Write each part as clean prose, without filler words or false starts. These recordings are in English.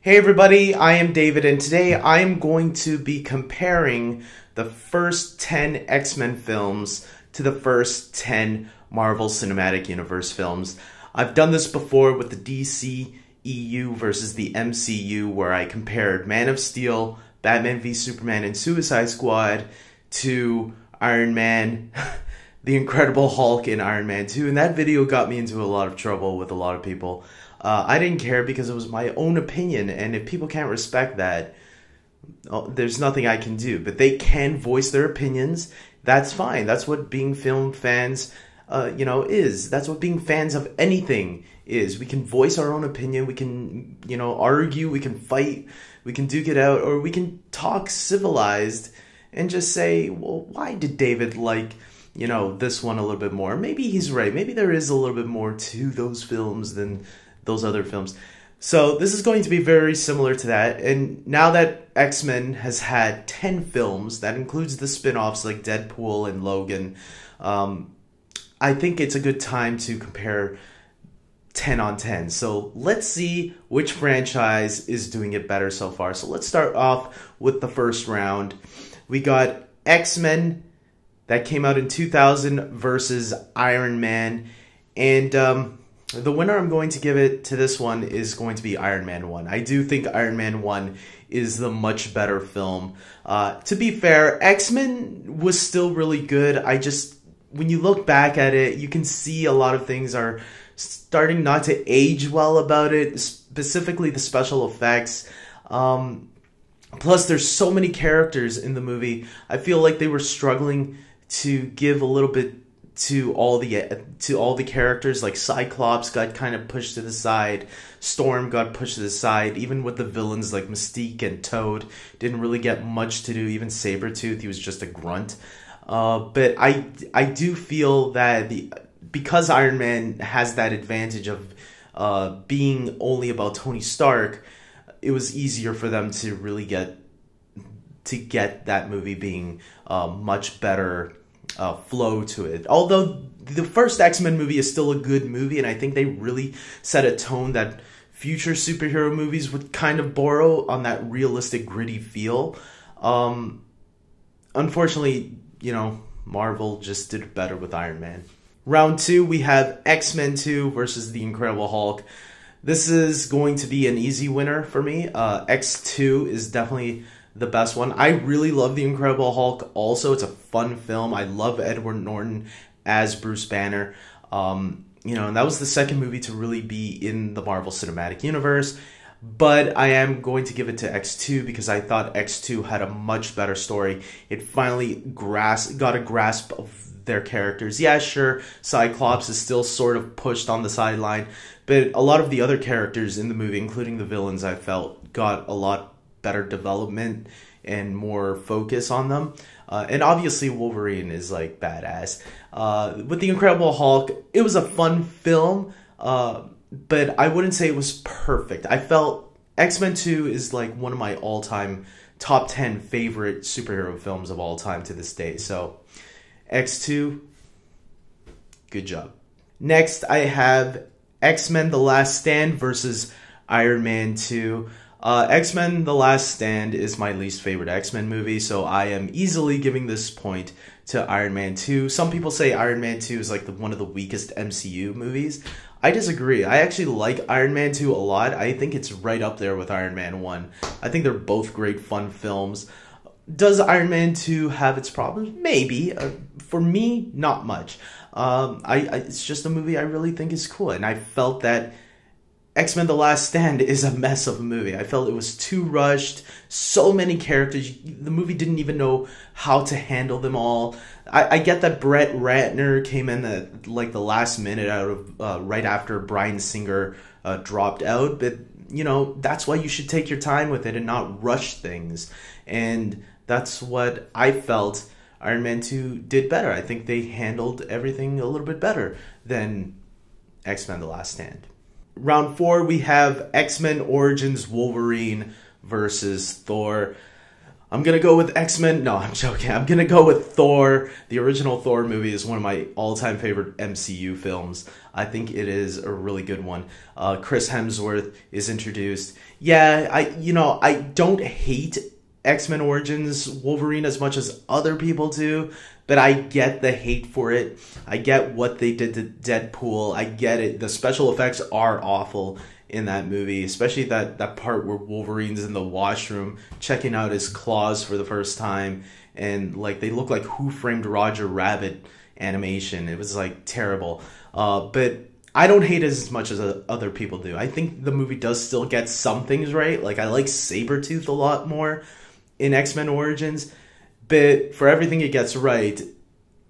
Hey everybody, I am David, and today I am going to be comparing the first 10 X-Men films to the first 10 Marvel Cinematic Universe films. I've done this before with the DC EU versus the MCU, where I compared Man of Steel, Batman v Superman, and Suicide Squad to Iron Man, The Incredible Hulk, and Iron Man 2, and that video got me into a lot of trouble with a lot of people. I didn't care because it was my own opinion, and if people can't respect that, there's nothing I can do. But they can voice their opinions. That's fine. That's what being film fans, is. That's what being fans of anything is. We can voice our own opinion. We can, argue. We can fight. We can duke it out, or we can talk civilized and just say, well, why did David like, this one a little bit more? Maybe he's right. Maybe there is a little bit more to those films than those other films. So this is going to be very similar to that. And now that X-Men has had 10 films, that includes the spin-offs like Deadpool and Logan, I think it's a good time to compare 10 on 10. So let's see which franchise is doing it better so far. So let's start off with the first round. We got X-Men that came out in 2000 versus Iron Man. And the winner I'm going to give it to this one is going to be Iron Man 1. I do think Iron Man 1 is the much better film. To be fair, X-Men was still really good. When you look back at it, you can see a lot of things are starting not to age well about it, specifically the special effects. Plus, there's so many characters in the movie. I feel like they were struggling to give a little bit to all the characters. Like Cyclops got kind of pushed to the side, Storm got pushed to the side, even with the villains like Mystique and Toad didn't really get much to do. Even Sabretooth, he was just a grunt. But I do feel that because Iron Man has that advantage of being only about Tony Stark, it was easier for them to really get that movie being much better flow to it. Although the first X-Men movie is still a good movie, and I think they really set a tone that future superhero movies would kind of borrow on that realistic, gritty feel. Unfortunately, Marvel just did better with Iron Man. Round 2, we have X-Men II versus The Incredible Hulk. This is going to be an easy winner for me. X2 is definitely the best one. I really love The Incredible Hulk also. It's a fun film. I love Edward Norton as Bruce Banner. And that was the second movie to really be in the Marvel Cinematic Universe. But I am going to give it to X2 because I thought X2 had a much better story. It finally got a grasp of their characters. Yeah, sure, Cyclops is still sort of pushed on the sideline, but a lot of the other characters in the movie, including the villains, I felt got a lot better development and more focus on them. And obviously Wolverine is like badass. With The Incredible Hulk, it was a fun film, but I wouldn't say it was perfect. I felt X-Men 2 is like one of my all-time top 10 favorite superhero films of all time to this day. So X2, good job. Next, I have X-Men The Last Stand versus Iron Man 2. X-Men The Last Stand is my least favorite X-Men movie, so I am easily giving this point to Iron Man 2. Some people say Iron Man 2 is like one of the weakest MCU movies. I disagree. I actually like Iron Man 2 a lot. I think it's right up there with Iron Man 1. I think they're both great fun films. Does Iron Man 2 have its problems? Maybe. For me, not much. It's just a movie I really think is cool, and I felt that X-Men The Last Stand is a mess of a movie. I felt it was too rushed, so many characters. The movie didn't even know how to handle them all. I get that Brett Ratner came in at like the last minute out of right after Bryan Singer dropped out, but that's why you should take your time with it and not rush things. And that's what I felt Iron Man 2 did better. I think they handled everything a little bit better than X-Men The Last Stand. Round 4, we have X-Men Origins Wolverine versus Thor. I'm gonna go with X-Men. No, I'm joking. I'm gonna go with Thor. The original Thor movie is one of my all-time favorite MCU films. I think it is a really good one. Chris Hemsworth is introduced. Yeah, I don't hate X-Men Origins Wolverine as much as other people do, but I get the hate for it. I get what they did to Deadpool. I get it. The special effects are awful in that movie, especially that part where Wolverine's in the washroom checking out his claws for the first time, and like they look like Who Framed Roger Rabbit animation. It was like terrible. But I don't hate it as much as other people do. I think the movie does still get some things right. Like I like Sabretooth a lot more in X-Men Origins, but for everything it gets right,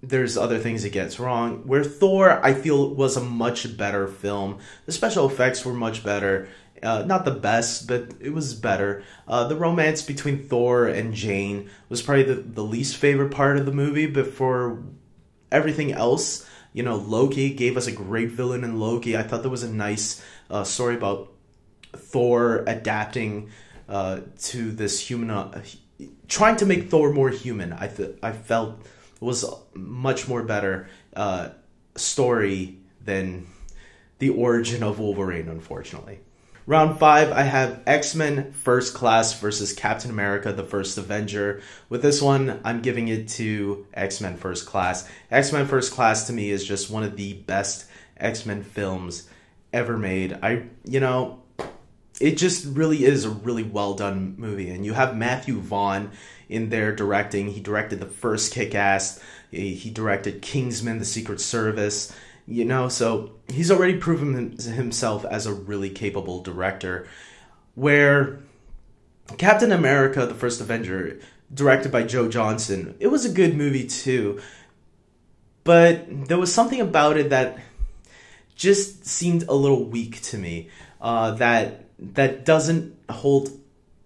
there's other things it gets wrong. Where Thor, I feel, was a much better film. The special effects were much better. Not the best, but it was better. The romance between Thor and Jane was probably the least favorite part of the movie, but for everything else, Loki gave us a great villain in Loki. I thought there was a nice story about Thor adapting to this human, trying to make Thor more human. I felt was much more better story than the origin of Wolverine, unfortunately. Round 5, I have X-Men First Class versus Captain America, the First Avenger. With this one, I'm giving it to X-Men First Class. X-Men First Class, to me, is just one of the best X-Men films ever made. It just really is a really well-done movie. And you have Matthew Vaughn in there directing. He directed the first Kick-Ass. He directed Kingsman, The Secret Service. So he's already proven himself as a really capable director. Where Captain America, the First Avenger, directed by Joe Johnston, it was a good movie too. But there was something about it that just seemed a little weak to me. That doesn't hold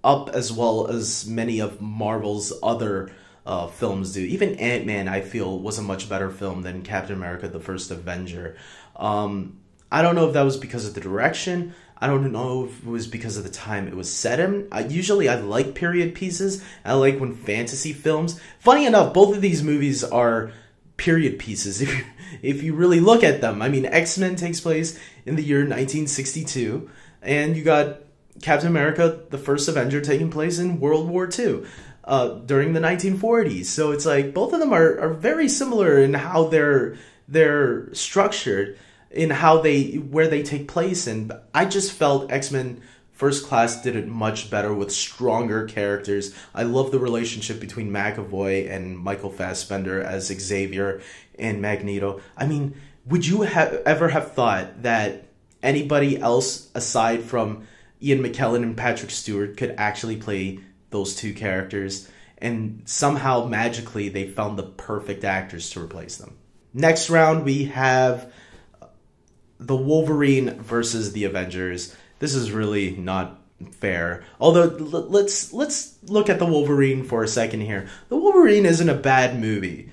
up as well as many of Marvel's other films do. Even Ant-Man, I feel, was a much better film than Captain America, the First Avenger. I don't know if that was because of the direction. I don't know if it was because of the time it was set in. Usually I like period pieces. I like when fantasy films... Funny enough, both of these movies are period pieces if you really look at them. I mean, X-Men takes place in the year 1962, and you got Captain America, the First Avenger, taking place in World War II during the 1940s. So it's like both of them are very similar in how they're structured, in where they take place. And I just felt X-Men First Class did it much better with stronger characters. I love the relationship between McAvoy and Michael Fassbender as Xavier and Magneto. I mean, would you ever have thought that anybody else aside from Ian McKellen and Patrick Stewart could actually play those two characters? And somehow, magically, they found the perfect actors to replace them. Next round, we have the Wolverine versus the Avengers. This is really not fair. Although, let's look at the Wolverine for a second here. The Wolverine isn't a bad movie.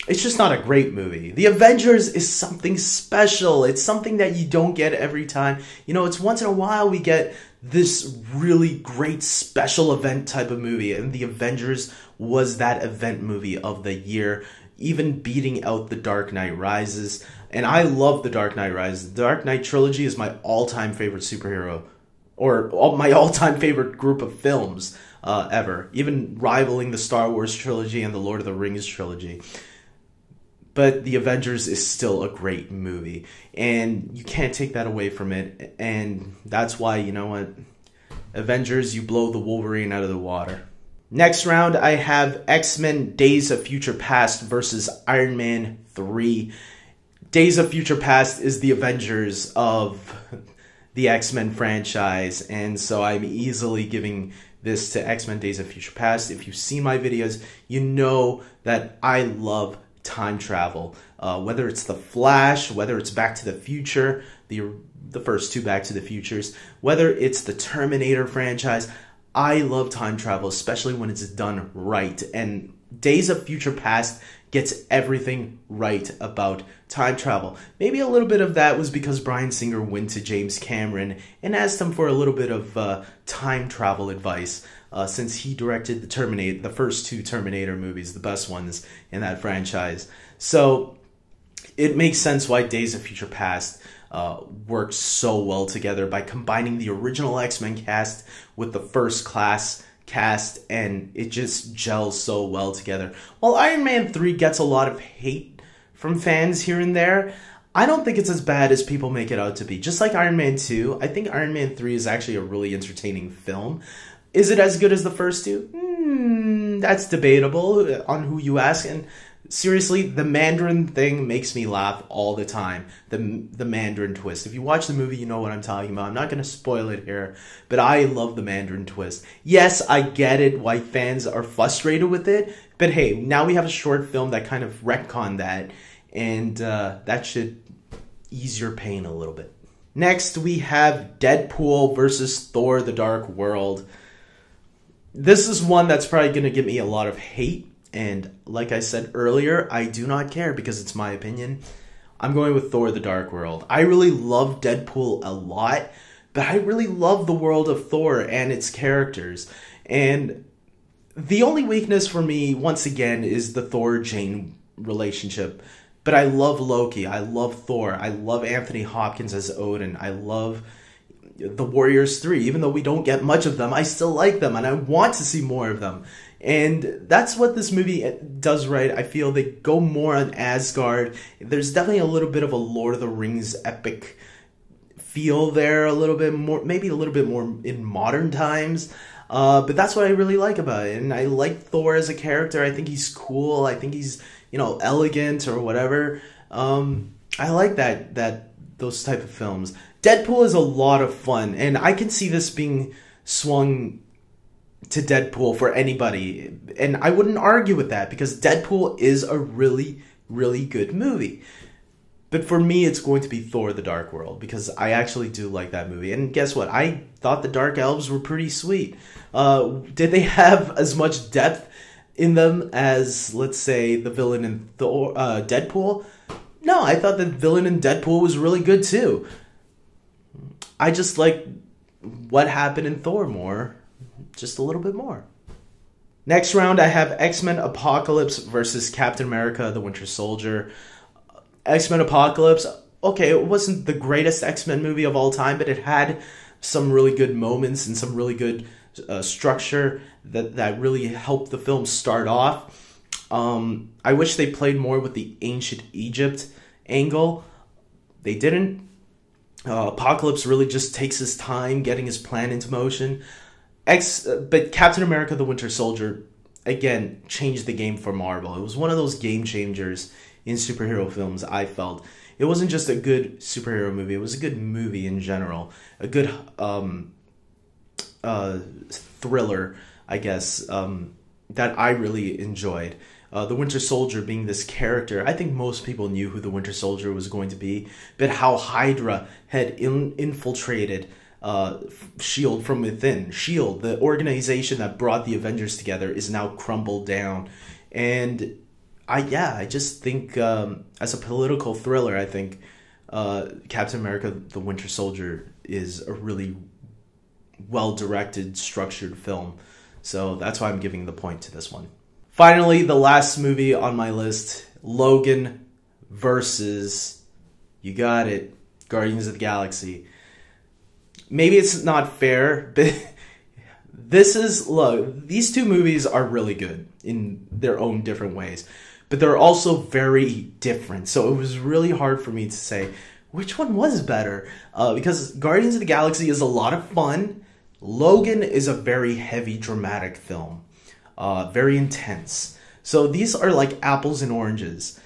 It's just not a great movie. The Avengers is something special. It's something that you don't get every time. It's once in a while we get this really great special event type of movie. And The Avengers was that event movie of the year, even beating out The Dark Knight Rises. And I love The Dark Knight Rises. The Dark Knight trilogy is my all-time favorite superhero, or my all-time favorite group of films ever, even rivaling the Star Wars trilogy and the Lord of the Rings trilogy. But The Avengers is still a great movie, and you can't take that away from it. And that's why, Avengers, you blow the Wolverine out of the water. Next round, I have X-Men Days of Future Past versus Iron Man 3. Days of Future Past is the Avengers of the X-Men franchise, and so I'm easily giving this to X-Men Days of Future Past. If you've seen my videos, you know that I love time travel. Whether it's The Flash, whether it's Back to the Future, the first two Back to the Futures, whether it's the Terminator franchise, I love time travel, especially when it's done right. And Days of Future Past gets everything right about time travel. Maybe a little bit of that was because Bryan Singer went to James Cameron and asked him for a little bit of time travel advice. since he directed the first two Terminator movies, the best ones in that franchise. So it makes sense why Days of Future Past works so well together by combining the original X-Men cast with the First Class cast, and it just gels so well together. While Iron Man 3 gets a lot of hate from fans here and there, I don't think it's as bad as people make it out to be. Just like Iron Man 2, I think Iron Man 3 is actually a really entertaining film. Is it as good as the first two? That's debatable on who you ask. And seriously, the Mandarin thing makes me laugh all the time. The Mandarin twist. If you watch the movie, you know what I'm talking about. I'm not going to spoil it here, but I love the Mandarin twist. Yes, I get it why fans are frustrated with it, but hey, now we have a short film that kind of retconned that, and that should ease your pain a little bit. Next, we have Deadpool versus Thor: The Dark World. This is one that's probably going to give me a lot of hate. And like I said earlier, I do not care because it's my opinion. I'm going with Thor: The Dark World. I really love Deadpool a lot, but I really love the world of Thor and its characters. And the only weakness for me, once again, is the Thor-Jane relationship. But I love Loki. I love Thor. I love Anthony Hopkins as Odin. I love the Warriors 3. Even though we don't get much of them, I still like them, and I want to see more of them. And that's what this movie does right. I feel they go more on Asgard. There's definitely a little bit of a Lord of the Rings epic feel there, a little bit more, maybe a little bit more in modern times. But that's what I really like about it. And I like Thor as a character. I think he's cool. I think he's, elegant or whatever. I like those type of films. Deadpool is a lot of fun, and I can see this being swung to Deadpool for anybody, and I wouldn't argue with that because Deadpool is a really, really good movie. But for me, it's going to be Thor: The Dark World because I actually do like that movie. And guess what? I thought the Dark Elves were pretty sweet. Did they have as much depth in them as, let's say, the villain in Deadpool? No, I thought the villain in Deadpool was really good too. I just like what happened in Thor more. Just a little bit more. Next round, I have X-Men Apocalypse versus Captain America: The Winter Soldier. X-Men Apocalypse, okay, it wasn't the greatest X-Men movie of all time, but it had some really good moments and some really good structure that really helped the film start off. I wish they played more with the ancient Egypt angle. They didn't. Apocalypse really just takes his time getting his plan into motion. But Captain America: The Winter Soldier, again, changed the game for Marvel. It was one of those game changers in superhero films, I felt. It wasn't just a good superhero movie. It was a good movie in general. A good thriller, I guess, that I really enjoyed. The Winter Soldier being this character, I think most people knew who the Winter Soldier was going to be, but how Hydra had infiltrated S.H.I.E.L.D. from within. S.H.I.E.L.D., the organization that brought the Avengers together, is now crumbled down. And I just think as a political thriller, I think Captain America: The Winter Soldier is a really well-directed, structured film. So that's why I'm giving the point to this one. Finally, the last movie on my list, Logan versus, you got it, Guardians of the Galaxy. Maybe it's not fair, but these two movies are really good in their own different ways, but they're also very different. So it was really hard for me to say which one was better, because Guardians of the Galaxy is a lot of fun. Logan is a very heavy, dramatic film. Very intense. So these are like apples and oranges.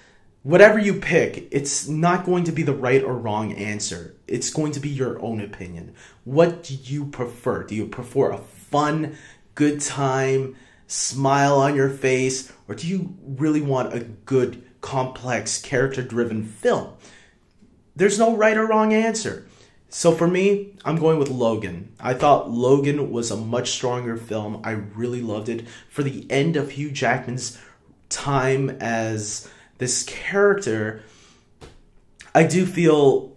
Whatever you pick, it's not going to be the right or wrong answer. It's going to be your own opinion. What do you prefer? Do you prefer a fun, good time, smile on your face, or do you really want a good, complex, character-driven film? There's no right or wrong answer. So for me, I'm going with Logan. I thought Logan was a much stronger film. I really loved it. For the end of Hugh Jackman's time as this character, I do feel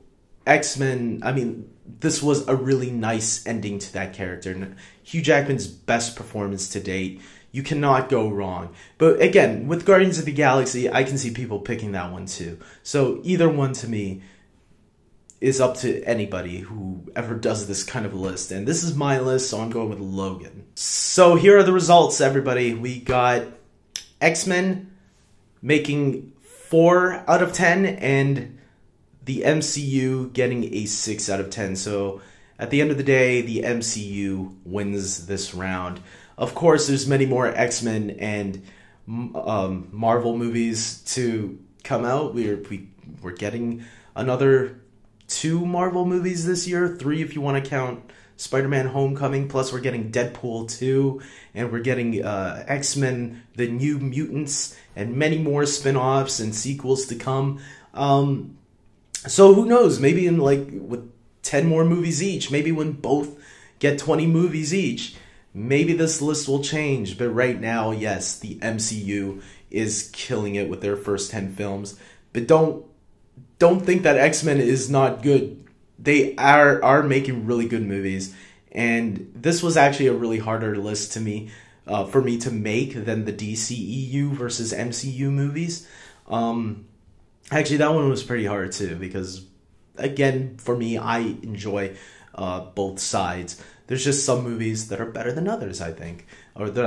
this was a really nice ending to that character. And Hugh Jackman's best performance to date. You cannot go wrong. But again, with Guardians of the Galaxy, I can see people picking that one too. So either one to me is up to anybody who ever does this kind of list. And this is my list, so I'm going with Logan. So here are the results, everybody. We got X-Men making 4 out of 10 and the MCU getting a 6 out of 10. So at the end of the day, the MCU wins this round. Of course, there's many more X-Men and Marvel movies to come out. We're getting another 2 Marvel movies this year, 3 if you want to count Spider-Man Homecoming, plus we're getting Deadpool 2, and we're getting X-Men The New Mutants, and many more spin-offs and sequels to come. So who knows, maybe in like with 10 more movies each, maybe when both get 20 movies each, maybe this list will change. But right now, yes, the MCU is killing it with their first 10 films. But don't think that X-Men is not good. They are making really good movies, and this was actually a really harder list to me, for me to make than the DCEU versus MCU movies. Actually, that one was pretty hard too, because again, for me, I enjoy both sides. There's just some movies that are better than others, I think, or that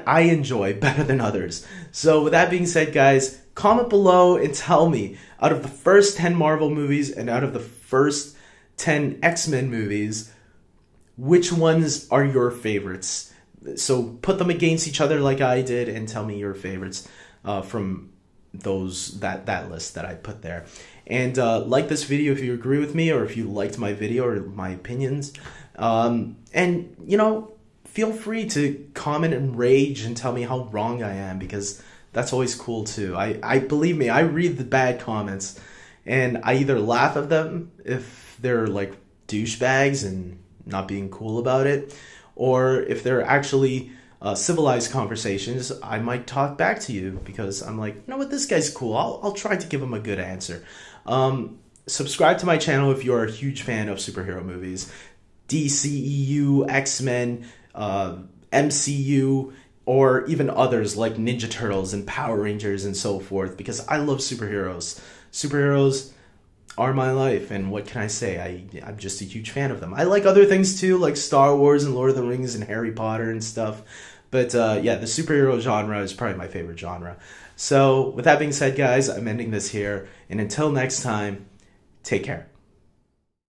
I enjoy better than others. So with that being said, guys, comment below and tell me, out of the first 10 Marvel movies and out of the first 10 X-Men movies, which ones are your favorites? So put them against each other like I did and tell me your favorites from that list that I put there. And like this video if you agree with me, or if you liked my video or my opinions. And, you know, feel free to comment and rage and tell me how wrong I am, because that's always cool too. I believe me, I read the bad comments and I either laugh at them if they're like douchebags and not being cool about it, or if they're actually civilized conversations, I might talk back to you because I'm like, you know what, this guy's cool. I'll try to give him a good answer. Subscribe to my channel if you're a huge fan of superhero movies. DCEU, X-Men, MCU, or even others like Ninja Turtles and Power Rangers and so forth, because I love superheroes. Superheroes are my life, and what can I say? I'm just a huge fan of them. I like other things too, like Star Wars and Lord of the Rings and Harry Potter and stuff. But yeah, the superhero genre is probably my favorite genre. So with that being said, guys, I'm ending this here. And until next time, take care.